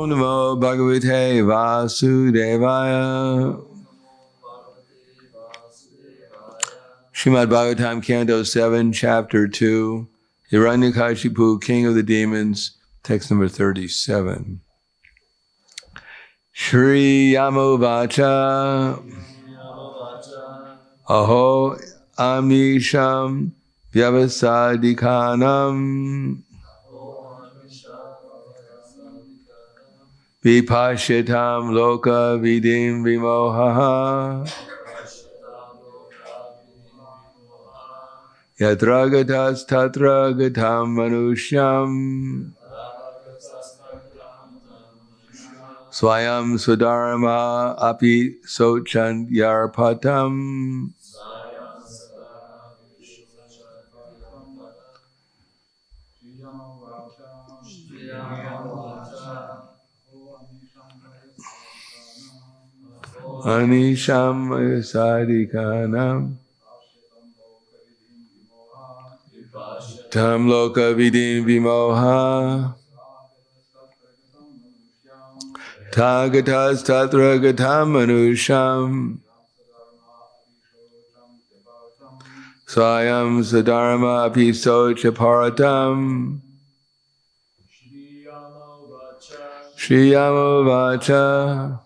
Om Namo Bhagavate Vasudevaya. Srimad Bhagavatam, Canto 7, Chapter 2, Hiranyakashipu, King of the Demons, text number 37. Shri Yamovacha Aho Amisham Vyavasadikanam Vipashitam Loka Vidim Vimohaha Yatra gatas tatra gatam manusham Swayam Swadharma api sochant yarpatam Anisham Sadikanam Tam Loka Vidim Vimoha Tagatas Tatra Gatam Manusham Swayam Sadharma Apiso Chaparatam Shriyamo Vacha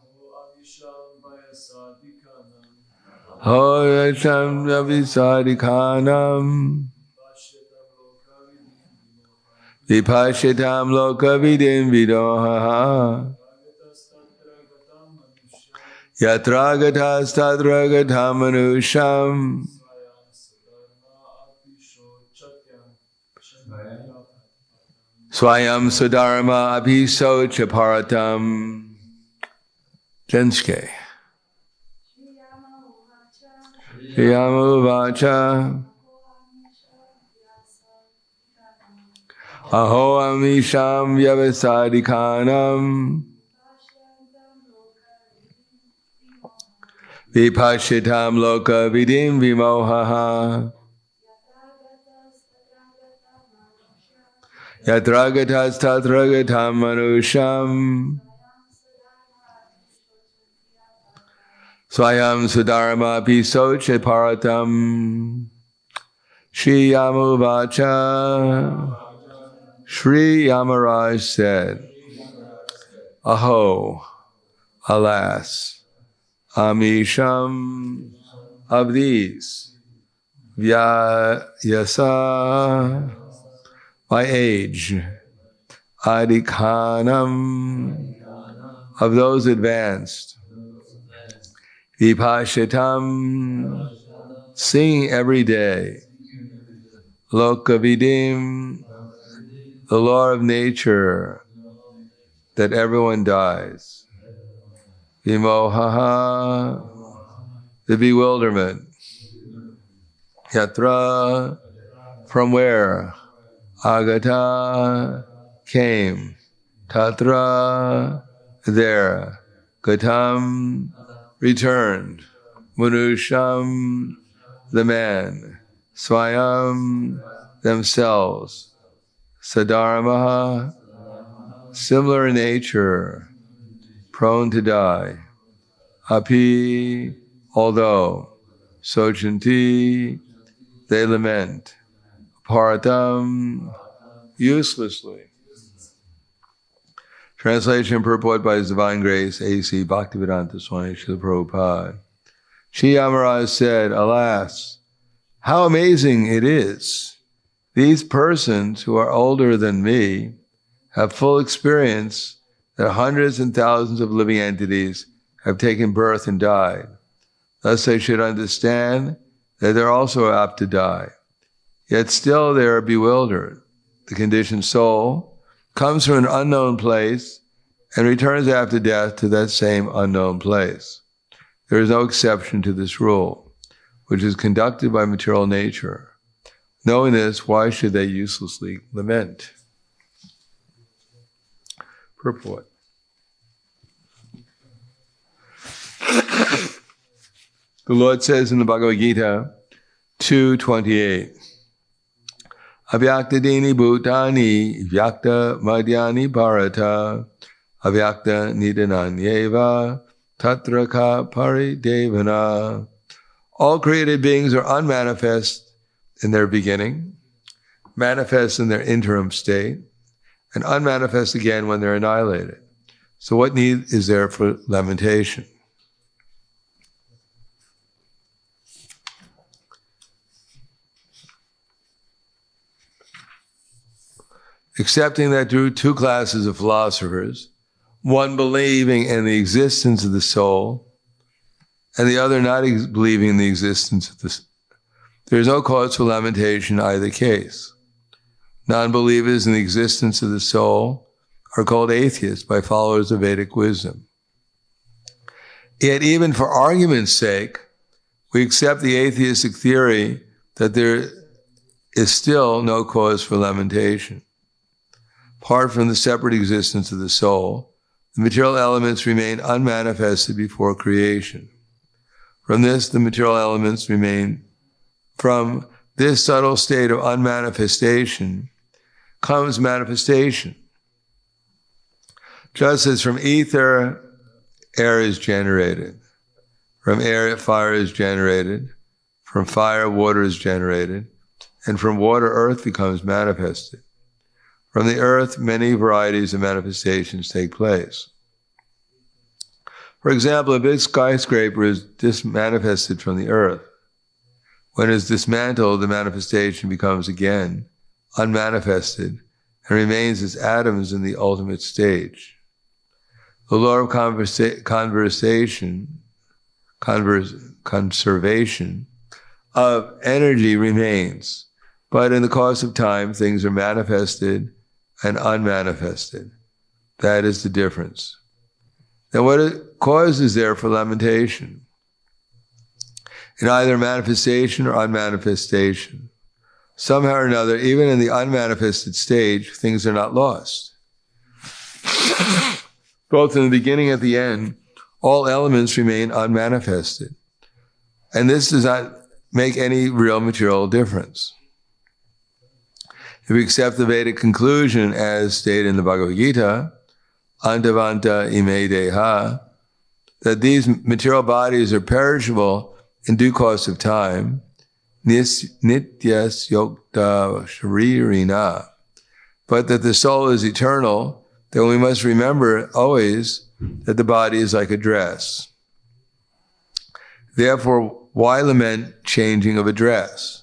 Hoyacham Yavisadikanam Vipashitam Loka Vidim Vidoha Yatra Gatas Tatra Gatam Manusham Swayam Swadharma Abhiso Chaparatam. Jenske. Shriyamu Vacha Aho Amisham Vyavasadikanam Vipashitam Loka Vidim Vimohaha Yatra Gatas Tatra Gatam Manusham Swayam Sudharma Piso Chaparatam. Shri Yamuvacha. Shri Yamaraj said, Aho, alas, Amisham, of these, Vyayasa, by age, Adikanam, of those advanced, Vipashitam, sing every day, Lokavidim, the law of nature, that everyone dies. Vimohaha, the bewilderment. Yatra, from where? Agata, came. Tatra, there. Gatam, returned. Manusham, the man. Swayam, themselves. Sadharma, similar in nature, prone to die. Api, although. Sochanti, they lament. Paratam, uselessly. Translation and purport by His Divine Grace, A.C. Bhaktivedanta Swami Srila Prabhupada. Shri Yamaraj said, alas, how amazing it is. These persons who are older than me have full experience that hundreds and thousands of living entities have taken birth and died. Thus they should understand that they're also apt to die. Yet still they are bewildered. The conditioned soul comes from an unknown place and returns after death to that same unknown place. There is no exception to this rule, which is conducted by material nature. Knowing this, why should they uselessly lament? Purport. The Lord says in the Bhagavad Gita 2:28, Avyaktadini bhutani vyakta madhyani bharata avyakta nidananyeva tatra ka paridevana. All created beings are unmanifest in their beginning, manifest in their interim state, and unmanifest again when they're annihilated. So what need is there for lamentation? Accepting that there are two classes of philosophers, one believing in the existence of the soul, and the other not believing in the existence of the soul, there is no cause for lamentation in either case. Non-believers in the existence of the soul are called atheists by followers of Vedic wisdom. Yet even for argument's sake, we accept the atheistic theory that there is still no cause for lamentation. Apart from the separate existence of the soul, the material elements remain unmanifested before creation. From this, the material elements remain. From this subtle state of unmanifestation comes manifestation. Just as from ether, air is generated. From air, fire is generated. From fire, water is generated. And from water, earth becomes manifested. From the earth, many varieties of manifestations take place. For example, a big skyscraper is dismanifested from the earth. When it is dismantled, the manifestation becomes again unmanifested and remains as atoms in the ultimate stage. The law of conservation of energy remains, but in the course of time, things are manifested and unmanifested. That is the difference. Then what cause is there for lamentation? In either manifestation or unmanifestation. Somehow or another, even in the unmanifested stage, things are not lost. Both in the beginning and at the end, all elements remain unmanifested. And this does not make any real material difference. If we accept the Vedic conclusion as stated in the Bhagavad Gita, Antavanta ime deha, that these material bodies are perishable in due course of time, nityas yokta sharirina, but that the soul is eternal, then we must remember always that the body is like a dress. Therefore, why lament changing of a dress?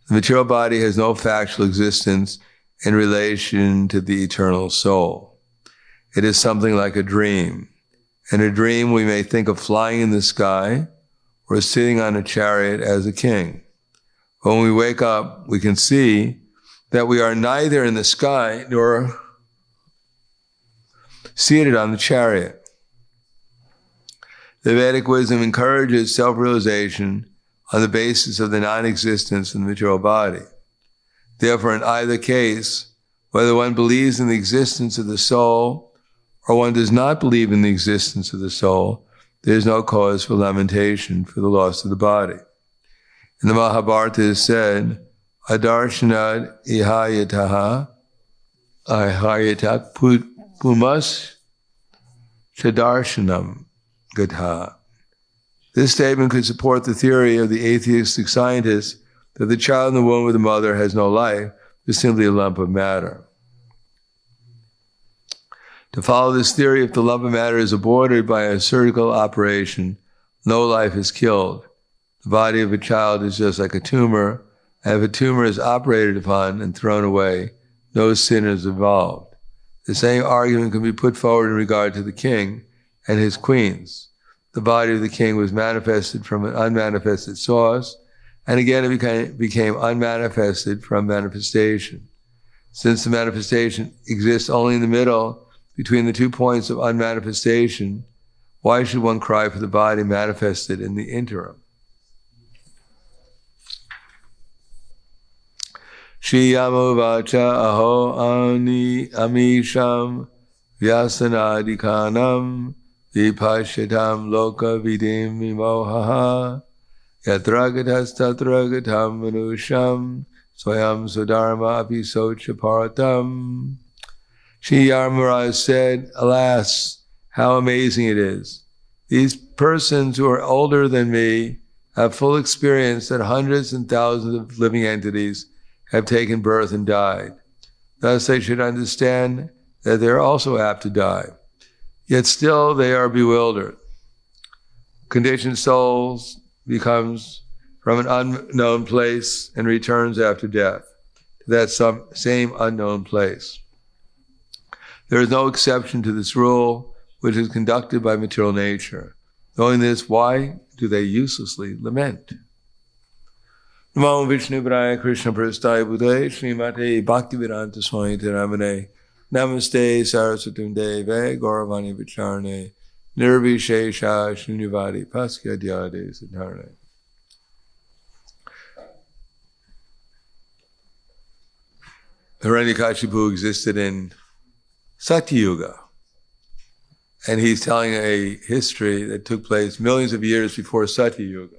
The material body has no factual existence in relation to the eternal soul. It is something like a dream. In a dream, we may think of flying in the sky or sitting on a chariot as a king. When we wake up, we can see that we are neither in the sky nor seated on the chariot. The Vedic wisdom encourages self-realization on the basis of the non-existence of the material body. Therefore, in either case, whether one believes in the existence of the soul or one does not believe in the existence of the soul, there is no cause for lamentation for the loss of the body. In the Mahabharata it is said, Adarshana ihayataha ahayatak pumas chadarshanam gatha. This statement could support the theory of the atheistic scientists that the child in the womb of the mother has no life, is simply a lump of matter. To follow this theory, if the lump of matter is aborted by a surgical operation, no life is killed. The body of a child is just like a tumor, and if a tumor is operated upon and thrown away, no sin is involved. The same argument can be put forward in regard to the king and his queens. The body of the king was manifested from an unmanifested source, and again it became unmanifested from manifestation. Since the manifestation exists only in the middle, between the 2 points of unmanifestation, why should one cry for the body manifested in the interim? Shiyamo vacha aho ani amisham vyasanadikanam vipashitam loka vidim vimohaha yatragatas tatragatam manusham swayam sudharma api socha paratam. Sri Yamaraj said, alas, how amazing it is. These persons who are older than me have full experience that hundreds and thousands of living entities have taken birth and died. Thus they should understand that they are also apt to die. Yet still they are bewildered. Conditioned souls becomes from an unknown place and returns after death to that same unknown place. There is no exception to this rule, which is conducted by material nature. Knowing this, why do they uselessly lament? Namo Vishnu Padaya Krishna Prasthaya Buddhaya Srimate Bhaktivedanta Swami Ramane Namaste Saraswatam Deve Gauravani Vicharane Nirvishesha Shunyavadi Paskya Dhyade Siddharne. Hiranyakashipu existed in Satyuga. And he's telling a history that took place millions of years before Satyuga.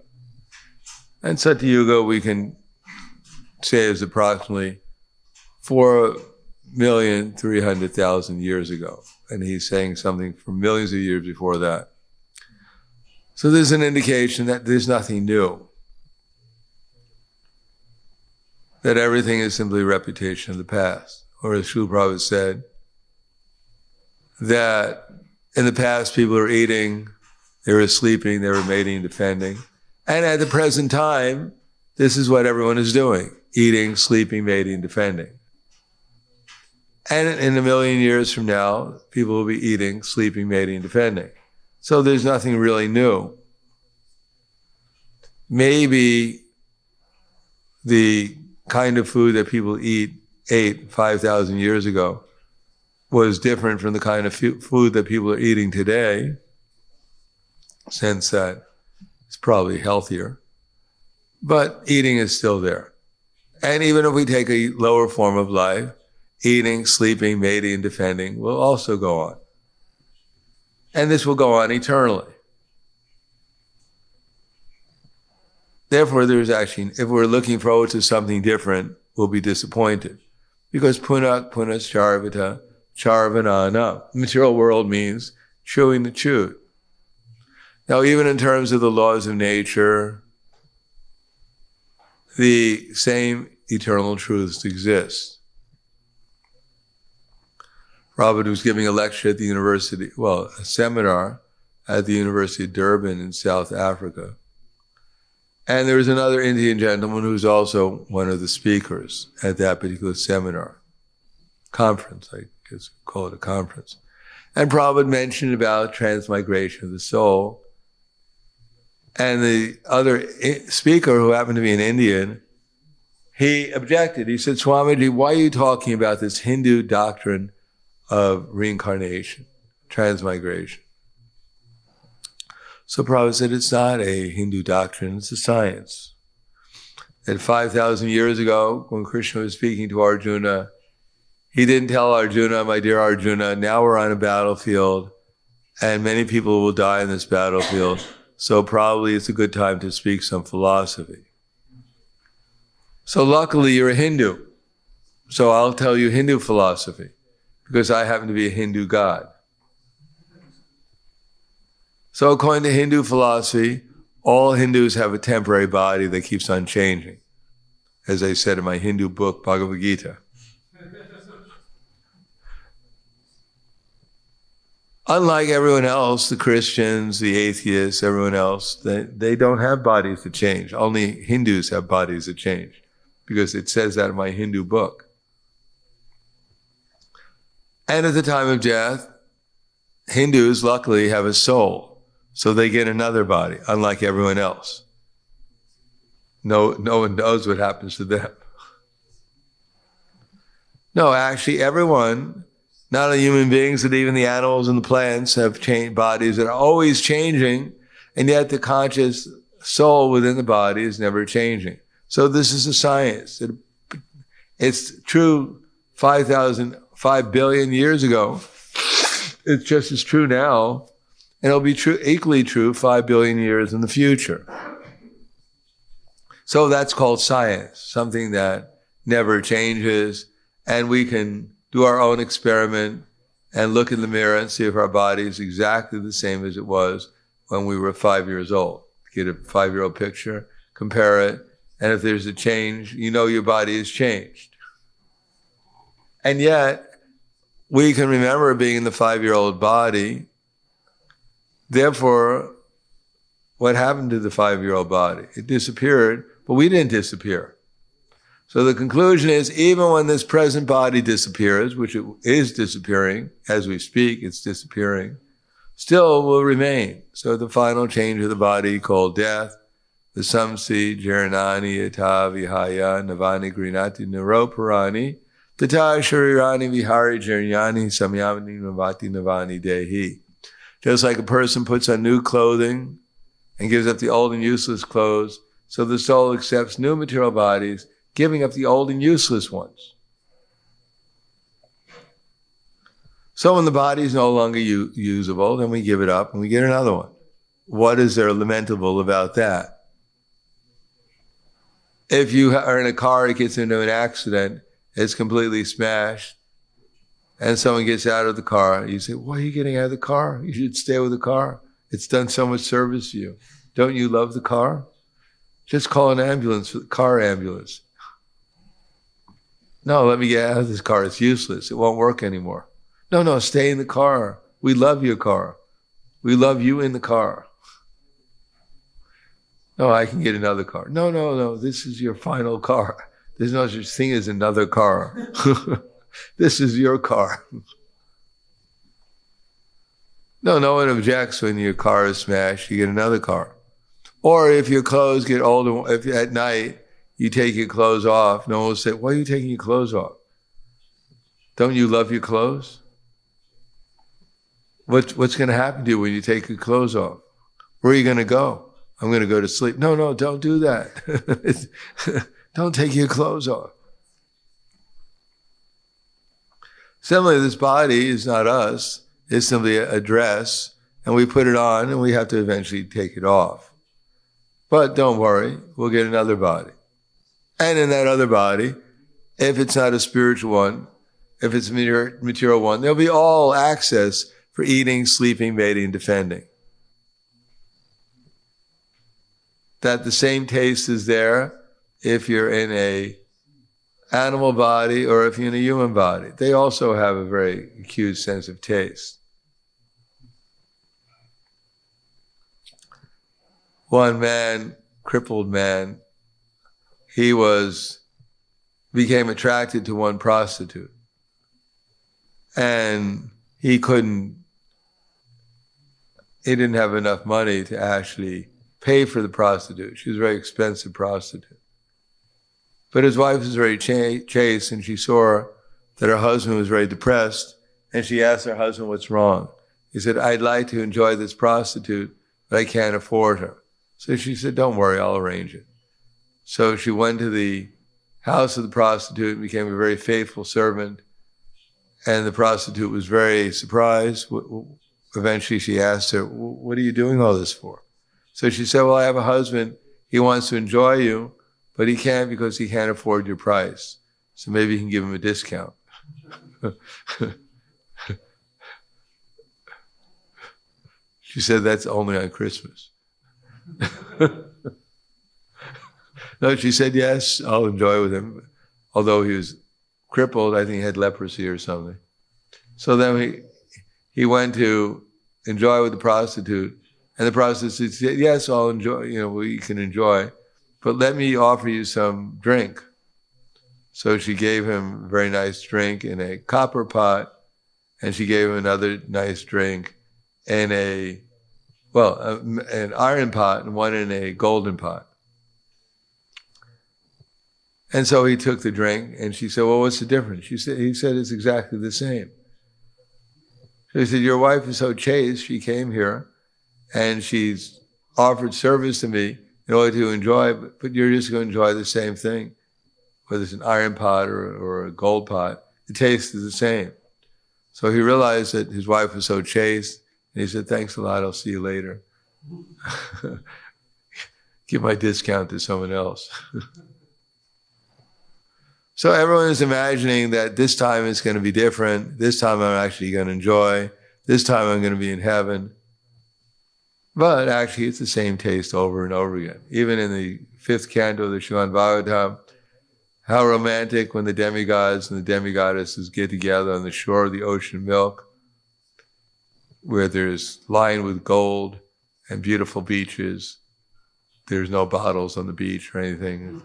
And Satyuga, we can say, is approximately 4,300,000 years ago. And he's saying something from millions of years before that. So there's an indication that there's nothing new. That everything is simply a repetition of the past. Or as Srila Prabhupada said, that in the past, people were eating, they were sleeping, they were mating, defending. And at the present time, this is what everyone is doing. Eating, sleeping, mating, defending. And in a million years from now, people will be eating, sleeping, mating, defending. So there's nothing really new. Maybe the kind of food that people ate 5,000 years ago was different from the kind of food that people are eating today, since that it's probably healthier. But eating is still there. And even if we take a lower form of life, eating, sleeping, mating, and defending will also go on. And this will go on eternally. Therefore, there's actually, if we're looking forward to something different, we'll be disappointed. Because punak punas charvita charvanana. The material world means chewing the chewed. Now, even in terms of the laws of nature, the same eternal truths exist. Prabhupada was giving a lecture at the university, a seminar at the University of Durban in South Africa. And there was another Indian gentleman who was also one of the speakers at that particular seminar. Conference, I guess we call it a conference. And Prabhupada mentioned about transmigration of the soul. And the other speaker, who happened to be an Indian, he objected. He said, Swamiji, why are you talking about this Hindu doctrine of reincarnation, transmigration? So Prabhupada said, it's not a Hindu doctrine, it's a science. And 5,000 years ago, when Krishna was speaking to Arjuna, he didn't tell Arjuna, my dear Arjuna, now we're on a battlefield, and many people will die in this battlefield, so probably it's a good time to speak some philosophy. So luckily you're a Hindu, so I'll tell you Hindu philosophy, because I happen to be a Hindu god. So according to Hindu philosophy, all Hindus have a temporary body that keeps on changing. As I said in my Hindu book, Bhagavad Gita. Unlike everyone else, the Christians, the atheists, everyone else, they don't have bodies that change. Only Hindus have bodies that change, because it says that in my Hindu book. And at the time of death, Hindus luckily have a soul. So they get another body, unlike everyone else. No one knows what happens to them. No, actually everyone, not only human beings, but even the animals and the plants have changed bodies that are always changing, and yet the conscious soul within the body is never changing. So this is a science. It's true 5 billion years ago. It's just as true now. And it'll be true, equally true 5 billion years in the future. So that's called science, something that never changes, and we can do our own experiment and look in the mirror and see if our body is exactly the same as it was when we were 5 years old. Get a 5-year-old picture, compare it, and if there's a change, you know your body has changed. And yet, we can remember being in the 5-year-old body. Therefore, what happened to the 5-year-old body? It disappeared, but we didn't disappear. So the conclusion is, even when this present body disappears, which it is disappearing, as we speak, it's disappearing, still will remain. So the final change of the body called death, the samsi, jaranani, yata, vihaya, navani, grinati, naroparani, tata, sharirani, vihari, jarinyani, samyamani, navati, navani, dehi. Just like a person puts on new clothing and gives up the old and useless clothes, so the soul accepts new material bodies, giving up the old and useless ones. So when the body is no longer usable, then we give it up and we get another one. What is there lamentable about that? If you are in a car, it gets into an accident, it's completely smashed, and someone gets out of the car, you say, why are you getting out of the car? You should stay with the car. It's done so much service to you. Don't you love the car? Just call an ambulance, car ambulance. No, let me get out of this car. It's useless. It won't work anymore. No, stay in the car. We love your car. We love you in the car. No, I can get another car. No, this is your final car. There's no such thing as another car. This is your car. No one objects when your car is smashed, you get another car. Or if your clothes get old, if at night you take your clothes off, no one will say, why are you taking your clothes off? Don't you love your clothes? What's going to happen to you when you take your clothes off? Where are you going to go? I'm going to go to sleep. No, don't do that. Don't take your clothes off. Similarly, this body is not us. It's simply a dress, and we put it on, and we have to eventually take it off. But don't worry, we'll get another body. And in that other body, if it's not a spiritual one, if it's a material one, there'll be all access for eating, sleeping, mating, defending. That the same taste is there if you're in a animal body or if you're in a human body. They also have a very acute sense of taste. One man, crippled man, he became attracted to one prostitute. And he didn't have enough money to actually pay for the prostitute. She was a very expensive prostitute. But his wife was very chaste, and she saw that her husband was very depressed, and she asked her husband, what's wrong? He said, I'd like to enjoy this prostitute, but I can't afford her. So she said, don't worry, I'll arrange it. So she went to the house of the prostitute and became a very faithful servant, and the prostitute was very surprised. Eventually she asked her, what are you doing all this for? So she said, well, I have a husband, he wants to enjoy you, but he can't because he can't afford your price. So maybe you can give him a discount. She said, that's only on Christmas. No, she said, yes, I'll enjoy with him. Although he was crippled, I think he had leprosy or something. So then he went to enjoy with the prostitute, and the prostitute said, yes, I'll enjoy, we can enjoy, but let me offer you some drink. So she gave him a very nice drink in a copper pot, and she gave him another nice drink in an iron pot and one in a golden pot. And so he took the drink, and she said, well, what's the difference? He said, it's exactly the same. So he said, your wife is so chaste, she came here, and she's offered service to me in order to enjoy, but you're just going to enjoy the same thing. Whether it's an iron pot or a gold pot, the taste is the same. So he realized that his wife was so chaste, and he said, thanks a lot, I'll see you later. Give my discount to someone else. So everyone is imagining that this time it's going to be different. This time I'm actually going to enjoy. This time I'm going to be in heaven. But actually it's the same taste over and over again. Even in the 5th canto of the Srimad Bhagavatam, how romantic when the demigods and the demigoddesses get together on the shore of the ocean milk, where there's lined with gold and beautiful beaches. There's no bottles on the beach or anything.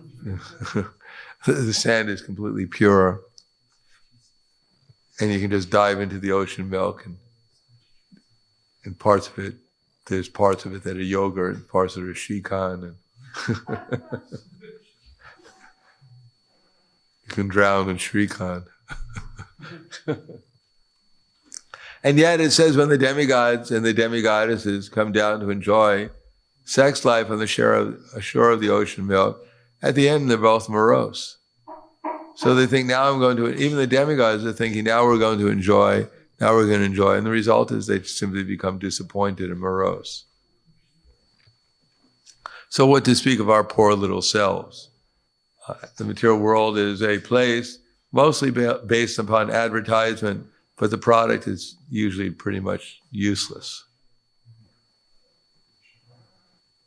The sand is completely pure. And you can just dive into the ocean milk, and parts of it, there's parts of it that are yogurt, parts that are iskcon, and you can drown in iskcon. And yet it says when the demigods and the demigoddesses come down to enjoy sex life on the shore of the ocean milk, at the end they're both morose. So they think, now I'm going to, even the demigods are thinking, now we're going to enjoy, and the result is they simply become disappointed and morose. So what to speak of our poor little selves? The material world is a place mostly based upon advertisement, but the product is usually pretty much useless.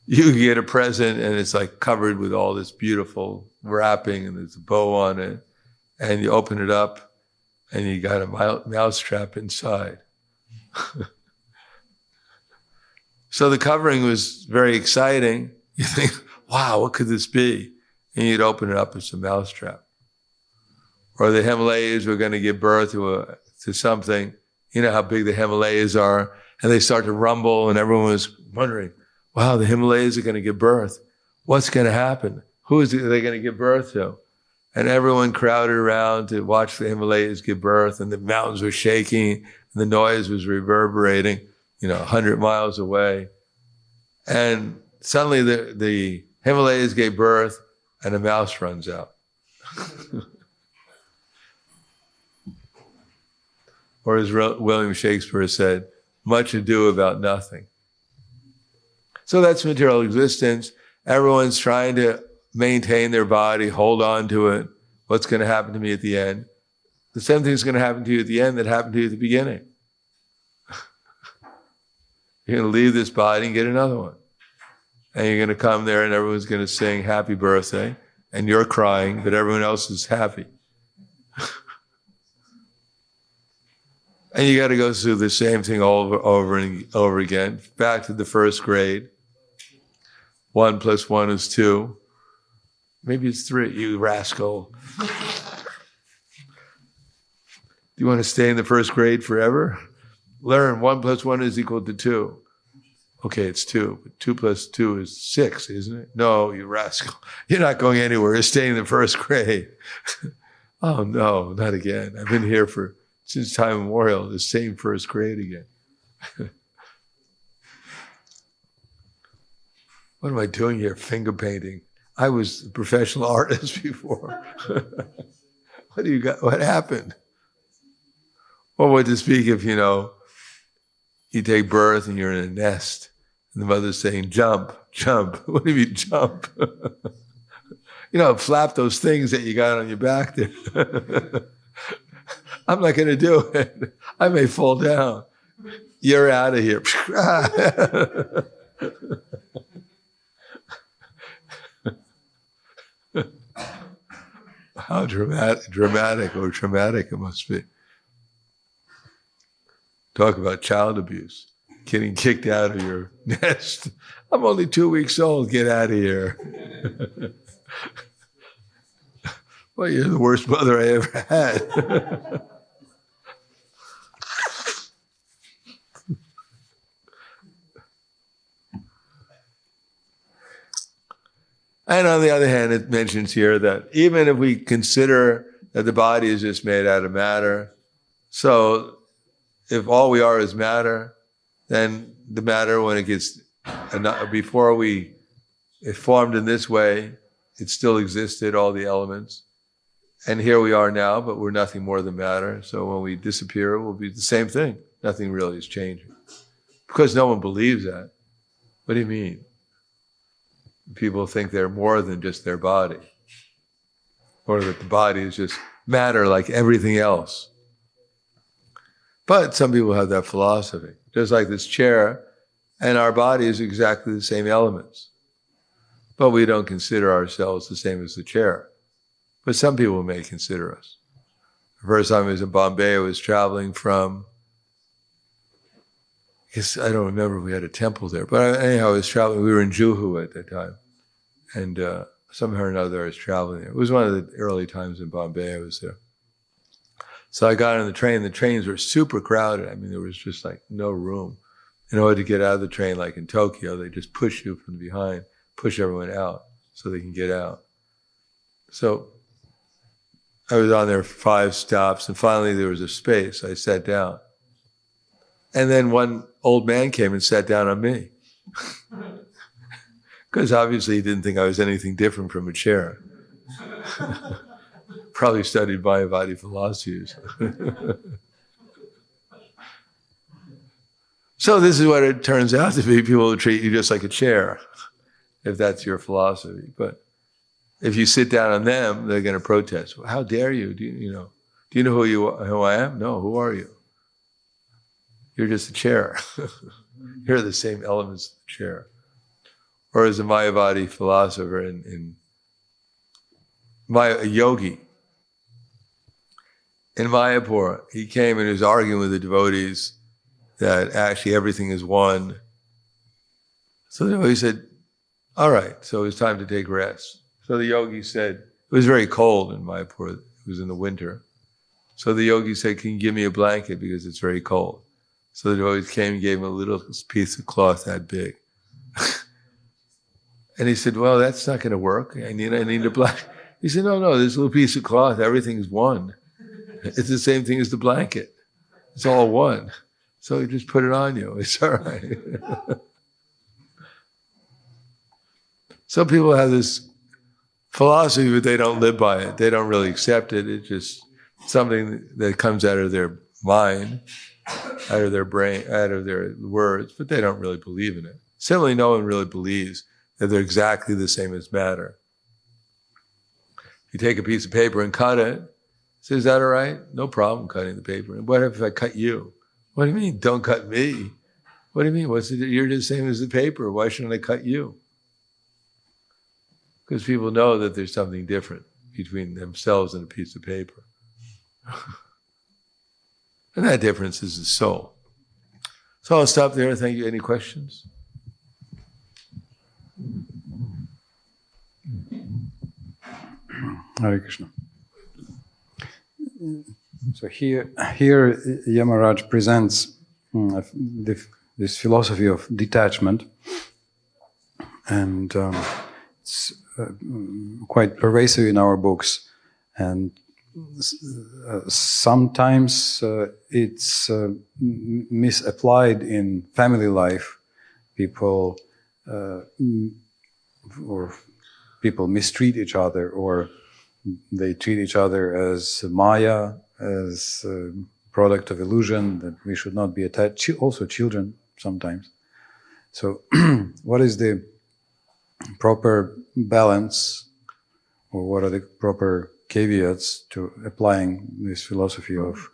You get a present and it's like covered with all this beautiful wrapping and there's a bow on it, and you open it up and you got a mousetrap inside. So the covering was very exciting. You think, wow, what could this be? And you'd open it up, it's a mousetrap. Or the Himalayas were going to give birth to something. You know how big the Himalayas are, and they start to rumble, and everyone was wondering, wow, the Himalayas are going to give birth. What's going to happen? Who are they going to give birth to? And everyone crowded around to watch the Himalayas give birth, and the mountains were shaking, and the noise was reverberating, 100 miles away. And suddenly the Himalayas gave birth, and a mouse runs out. Or as William Shakespeare said, much ado about nothing. So that's material existence. Everyone's trying to maintain their body, hold on to it. What's going to happen to me at the end? The same thing's going to happen to you at the end that happened to you at the beginning. You're going to leave this body and get another one. And you're going to come there and everyone's going to sing happy birthday. And you're crying, but everyone else is happy. And you got to go through the same thing over and over again. Back to the first grade. 1 + 1 is 2. Maybe it's 3, you rascal. Do you want to stay in the first grade forever? Learn 1 + 1 is equal to 2. Okay, it's 2. But 2 + 2 is 6, isn't it? No, you rascal. You're not going anywhere. You're staying in the first grade. Oh, no, not again. I've been here since time immemorial, the same first grade again. What am I doing here? Finger painting. I was a professional artist before. What do you got? What happened? Well, what to speak if, you take birth and you're in a nest and the mother's saying, jump, jump. What do you mean jump? Flap those things that you got on your back there. I'm not going to do it. I may fall down. You're out of here. How dramatic or traumatic it must be. Talk about child abuse. Getting kicked out of your nest. I'm only 2 weeks old. Get out of here. Well, you're the worst mother I ever had. And on the other hand, it mentions here that even if we consider that the body is just made out of matter, so if all we are is matter, then the matter, when it gets, before it formed in this way, it still existed, all the elements. And here we are now, but we're nothing more than matter. So when we disappear, we'll be the same thing. Nothing really is changing. Because no one believes that. What do you mean? People think they're more than just their body. or that the body is just matter like everything else. But some people have that philosophy. Just like this chair, and our body is exactly the same elements. But we don't consider ourselves the same as the chair. But some people may consider us. The first time I was in Bombay, I was traveling from, I don't remember if we had a temple there, but anyhow, I was traveling. We were in Juhu at that time. And somehow or another, I was traveling there. It was one of the early times in Bombay I was there. So I got on the train. The trains were super crowded. I mean, there was just like no room. In order to get out of the train, like in Tokyo, they just push you from behind, push everyone out so they can get out. So I was on there for 5 stops, and finally there was a space. I sat down. And then one old man came and sat down on me. Because obviously he didn't think I was anything different from a chair. Probably studied Mayavadi philosophies. So this is what it turns out to be. People will treat you just like a chair, if that's your philosophy. But if you sit down on them, they're going to protest. Well, how dare you? Do you know who I am? No, who are you? You're just a chair. You're the same elements of the chair. Or as a Mayavadi philosopher a yogi, in Mayapur, he came and he was arguing with the devotees that actually everything is one. So the devotee said, all right, so it's time to take rest. So the yogi said, it was very cold in Mayapur, it was in the winter. So the yogi said, can you give me a blanket because it's very cold? So the devotees came and gave him a little piece of cloth that big. And he said, well, that's not going to work. I need a blanket. He said, no, this little piece of cloth, everything's one. It's the same thing as the blanket. It's all one. So you just put it on you. It's all right. Some people have this philosophy, but they don't live by it. They don't really accept it. It's just something that comes out of their mind, out of their brain, out of their words, but they don't really believe in it. Similarly, no one really believes that they're exactly the same as matter. You take a piece of paper and cut it. Say, is that all right? No problem cutting the paper. And what if I cut you? What do you mean, don't cut me? What do you mean? You're the same as the paper. Why shouldn't I cut you? Because people know that there's something different between themselves and a piece of paper. And that difference is the soul. So I'll stop there. Thank you. Any questions? Hare Krishna. So here Yamaraj presents this philosophy of detachment, and it's quite pervasive in our books, and sometimes it's misapplied in family life. People mistreat each other, or they treat each other as Maya, as a product of illusion, that we should not be attached. Also children sometimes. So what is the proper balance, or what are the proper caveats to applying this philosophy of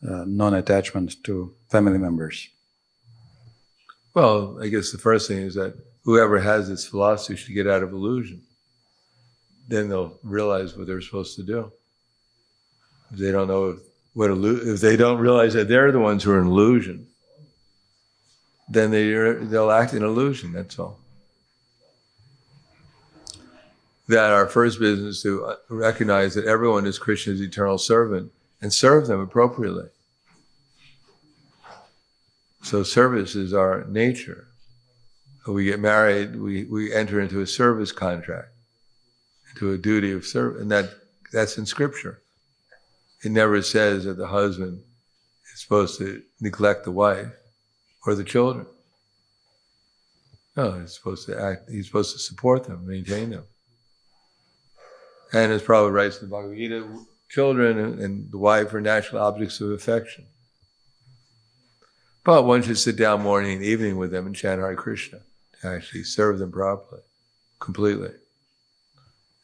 non-attachment to family members? Well, I guess the first thing is that whoever has this philosophy should get out of illusion. Then they'll realize what they're supposed to do. If they don't know if they don't realize that they're the ones who are in illusion, then they'll act in illusion. That's all. That our first business is to recognize that everyone is Krishna's eternal servant and serve them appropriately. So service is our nature. When we get married, we enter into a service contract, into a duty of service, and that's in Scripture. It never says that the husband is supposed to neglect the wife or the children. No, he's supposed to support them, maintain them. And as Prabhupada writes in the Bhagavad Gita, children and the wife are natural objects of affection. But one should sit down morning and evening with them and chant Hare Krishna to actually serve them properly, completely.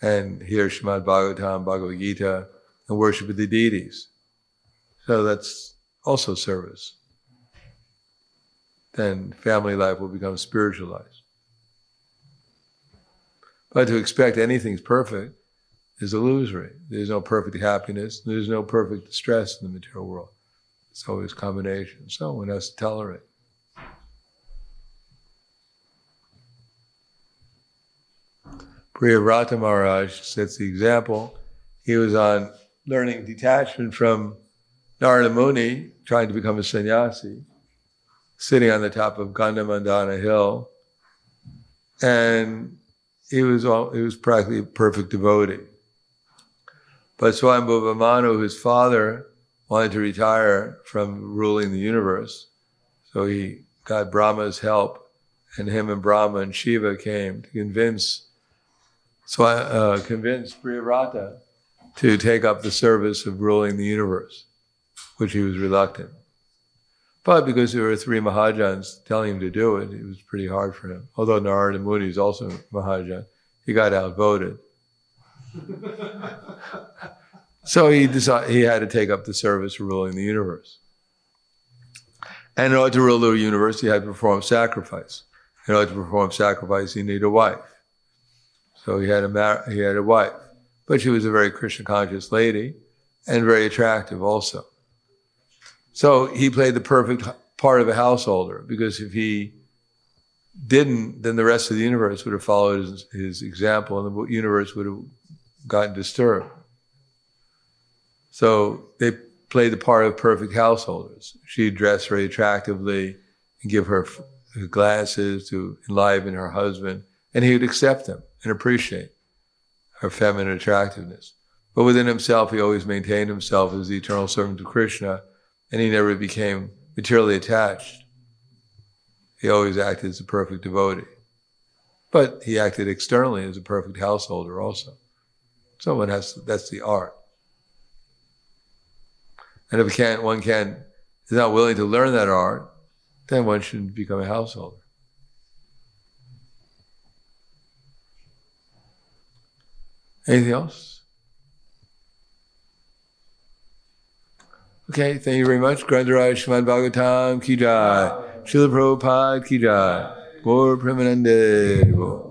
and hear Srimad Bhagavatam, Bhagavad Gita, and worship the deities. So that's also service. Then family life will become spiritualized. But to expect anything's perfect is illusory. There's no perfect happiness. There's no perfect distress in the material world. It's always a combination. So one has to tolerate. Priyavrata Maharaj sets the example. He was on learning detachment from Narada Muni, trying to become a sannyasi, sitting on the top of Gandhamandana hill, and he was practically a perfect devotee. But Swayambhuva Manu, his father, wanted to retire from ruling the universe, so he got Brahma's help, and him and Brahma and Shiva came to convince Priyavrata to take up the service of ruling the universe, which he was reluctant. But because there were three Mahajans telling him to do it, it was pretty hard for him. Although Narada Muni is also Mahajan, he got outvoted. So he decided he had to take up the service of ruling the universe. And in order to rule the universe, he had to perform sacrifice. In order to perform sacrifice, he needed a wife. So he had a wife. But she was a very Krishna conscious lady and very attractive also. So he played the perfect part of a householder, because if he didn't, then the rest of the universe would have followed his example, and the universe would have gotten disturbed. So they played the part of perfect householders. She'd dress very attractively and give her glasses to enliven her husband, and he would accept them and appreciate her feminine attractiveness. But within himself, he always maintained himself as the eternal servant of Krishna, and he never became materially attached. He always acted as a perfect devotee. But he acted externally as a perfect householder also. So that's the art. And if one is not willing to learn that art, then one should become a householder. Anything else? Okay, thank you very much. Grandharaj Srimad Bhagavatam ki jai. Srila Prabhupada ki jai. Gaur Premanande.